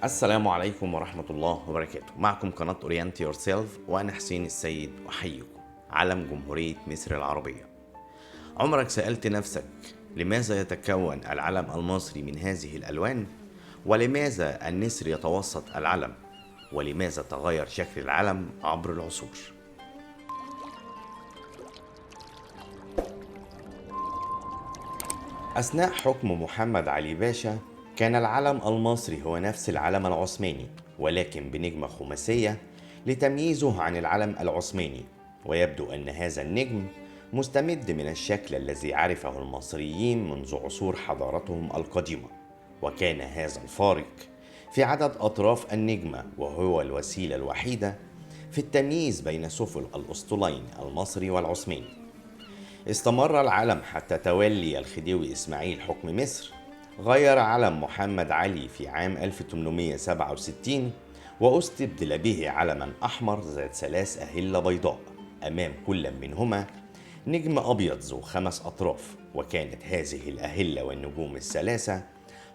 السلام عليكم ورحمة الله وبركاته. معكم قناة أورينت يور سيلف، وأنا حسين السيد أحييكم. علم جمهورية مصر العربية. عمرك سألت نفسك لماذا يتكون العلم المصري من هذه الألوان؟ ولماذا النسر يتوسط العلم؟ ولماذا تغير شكل العلم عبر العصور؟ أثناء حكم محمد علي باشا كان العلم المصري هو نفس العلم العثماني، ولكن بنجمة خماسية لتمييزه عن العلم العثماني. ويبدو أن هذا النجم مستمد من الشكل الذي عرفه المصريين منذ عصور حضارتهم القديمة، وكان هذا الفارق في عدد أطراف النجمة، وهو الوسيلة الوحيدة في التمييز بين سفل الأسطولين المصري والعثماني. استمر العلم حتى تولي الخديوي إسماعيل حكم مصر. غير علم محمد علي في عام 1867 واستبدل به علما أحمر ذات 3 أهلة بيضاء، أمام كل منهما نجم أبيض ذو 5 أطراف. وكانت هذه الأهلة والنجوم ال3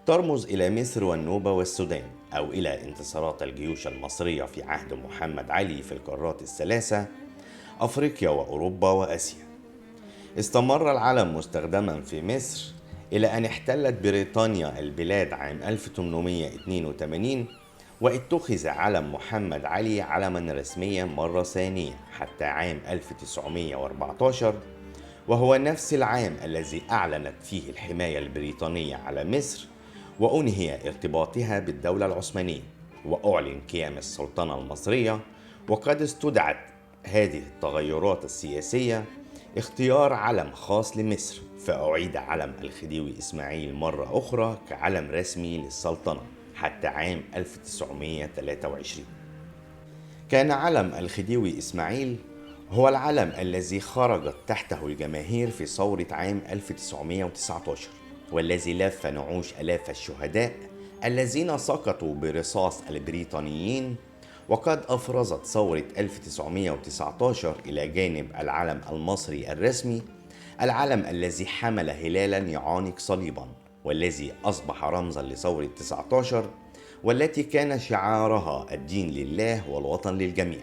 ترمز إلى مصر والنوبة والسودان، أو إلى انتصارات الجيوش المصرية في عهد محمد علي في القارات ال3: أفريقيا وأوروبا وآسيا. استمر العلم مستخدما في مصر إلى أن احتلت بريطانيا البلاد عام 1882، واتخذ علم محمد علي علما رسميا مرة ثانية حتى عام 1914، وهو نفس العام الذي أعلنت فيه الحماية البريطانية على مصر وأنهي ارتباطها بالدولة العثمانية، وأعلن قيام السلطنة المصرية. وقد استدعت هذه التغيرات السياسية اختيار علم خاص لمصر، فأعيد علم الخديوي إسماعيل مرة أخرى كعلم رسمي للسلطنة حتى عام 1923. كان علم الخديوي إسماعيل هو العلم الذي خرجت تحته الجماهير في ثورة عام 1919، والذي لف نعوش آلاف الشهداء الذين سقطوا برصاص البريطانيين. وقد أفرزت ثورة 1919 إلى جانب العلم المصري الرسمي العلم الذي حمل هلالا يعانق صليبا، والذي أصبح رمزا لثورة 19، والتي كان شعارها الدين لله والوطن للجميع.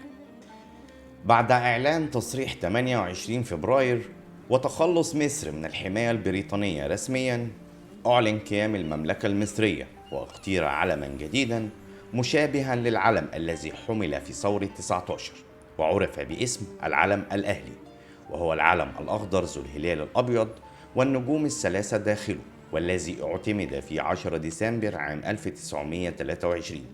بعد إعلان تصريح 28 فبراير وتخلص مصر من الحماية البريطانية رسميا، أعلن قيام المملكة المصرية واختير علما جديدا مشابها للعلم الذي حمل في ثورة 19، وعرف باسم العلم الأهلي، وهو العلم الأخضر ذو الهلال الأبيض والنجوم ال3 داخله، والذي اعتمد في 10 ديسمبر عام 1923.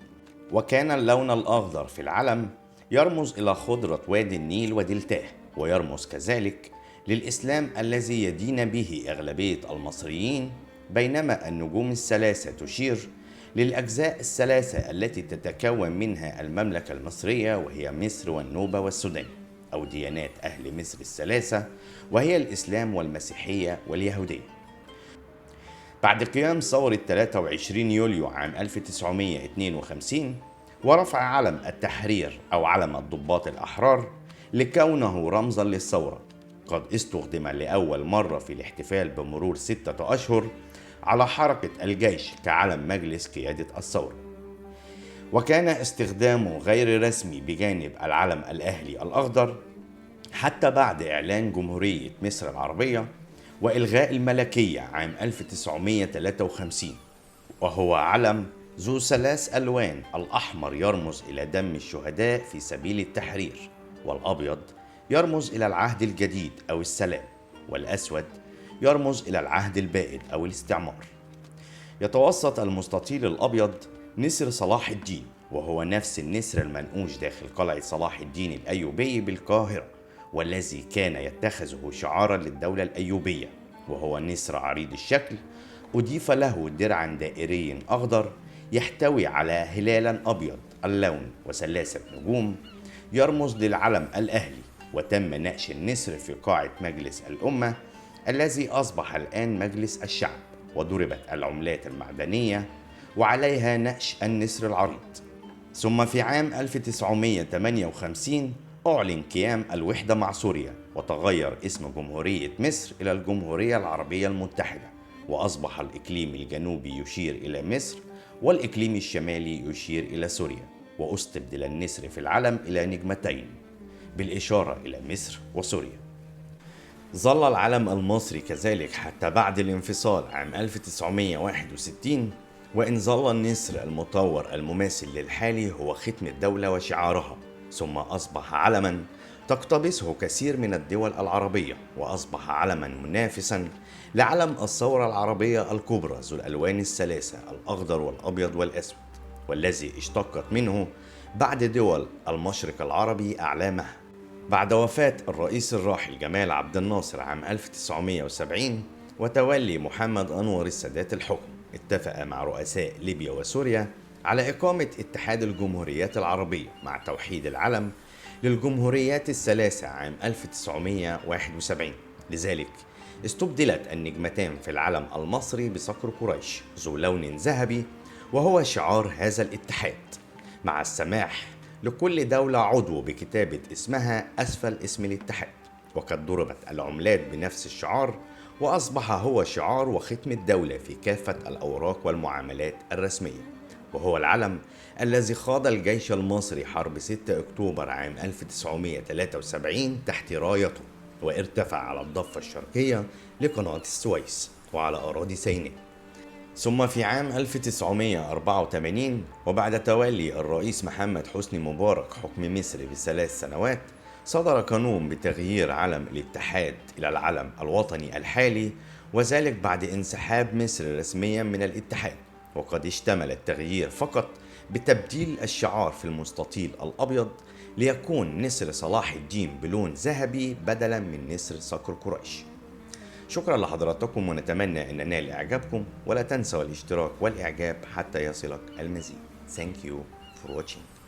وكان اللون الأخضر في العلم يرمز إلى خضرة وادي النيل ودلتاه، ويرمز كذلك للإسلام الذي يدين به أغلبية المصريين، بينما النجوم ال3 تشير للأجزاء ال3 التي تتكون منها المملكة المصرية، وهي مصر والنوبة والسودان، أو ديانات أهل مصر ال3، وهي الإسلام والمسيحية واليهودية. بعد قيام ثورة 23 يوليو عام 1952 ورفع علم التحرير أو علم الضباط الأحرار لكونه رمزا للثورة، قد استخدم لأول مرة في الاحتفال بمرور 6 أشهر على حركة الجيش كعلم مجلس قيادة الثورة. وكان استخدامه غير رسمي بجانب العلم الأهلي الأخضر حتى بعد إعلان جمهورية مصر العربية وإلغاء الملكية عام 1953، وهو علم ذو 3 ألوان: الأحمر يرمز إلى دم الشهداء في سبيل التحرير، والأبيض يرمز إلى العهد الجديد أو السلام، والأسود يرمز إلى العهد البائد أو الاستعمار. يتوسط المستطيل الأبيض نسر صلاح الدين، وهو نفس النسر المنقوش داخل قلعة صلاح الدين الأيوبي بالقاهرة، والذي كان يتخذه شعارا للدولة الأيوبية، وهو نسر عريض الشكل أضيف له درعا دائري أخضر يحتوي على هلالا أبيض اللون و3 نجوم يرمز للعلم الأهلي. وتم نقش النسر في قاعة مجلس الأمة الذي أصبح الآن مجلس الشعب، وضربت العملات المعدنية وعليها نقش النسر العريض. ثم في عام 1958 أعلن قيام الوحدة مع سوريا، وتغير اسم جمهورية مصر إلى الجمهورية العربية المتحدة، وأصبح الإقليم الجنوبي يشير إلى مصر، والإقليم الشمالي يشير إلى سوريا، واستبدل النسر في العلم إلى نجمتين بالإشارة إلى مصر وسوريا. ظل العلم المصري كذلك حتى بعد الانفصال عام 1961، وإن ظل النسر المطور المماثل للحالي هو ختم الدولة وشعارها، ثم أصبح علما تقتبسه كثير من الدول العربية، وأصبح علما منافسا لعلم الثورة العربية الكبرى ذو الألوان الثلاثة الأخضر والأبيض والأسود، والذي اشتقت منه بعد دول المشرق العربي أعلامها. بعد وفاة الرئيس الراحل جمال عبد الناصر عام 1970 وتولي محمد أنور السادات الحكم، اتفق مع رؤساء ليبيا وسوريا على إقامة اتحاد الجمهوريات العربية مع توحيد العلم للجمهوريات الثلاثة عام 1971. لذلك استبدلت النجمتان في العلم المصري بصقر قريش ذو لون ذهبي، وهو شعار هذا الاتحاد، مع السماح لكل دولة عضو بكتابة اسمها أسفل اسم الاتحاد. وقد ضربت العملات بنفس الشعار، وأصبح هو شعار وختم الدولة في كافة الأوراق والمعاملات الرسمية، وهو العلم الذي خاض الجيش المصري حرب 6 أكتوبر عام 1973 تحت رايته، وارتفع على الضفة الشرقية لقناة السويس وعلى أراضي سيناء. ثم في عام 1984 وبعد تولي الرئيس محمد حسني مبارك حكم مصر ب3 سنوات، صدر قانون بتغيير علم الاتحاد إلى العلم الوطني الحالي، وذلك بعد انسحاب مصر رسميا من الاتحاد. وقد اشتمل التغيير فقط بتبديل الشعار في المستطيل الأبيض ليكون نسر صلاح الدين بلون ذهبي بدلا من نسر صقر قريش. شكرا لحضراتكم، ونتمنى أن ننال إعجابكم، ولا تنسوا الاشتراك والإعجاب حتى يصلك المزيد. Thank you for watching.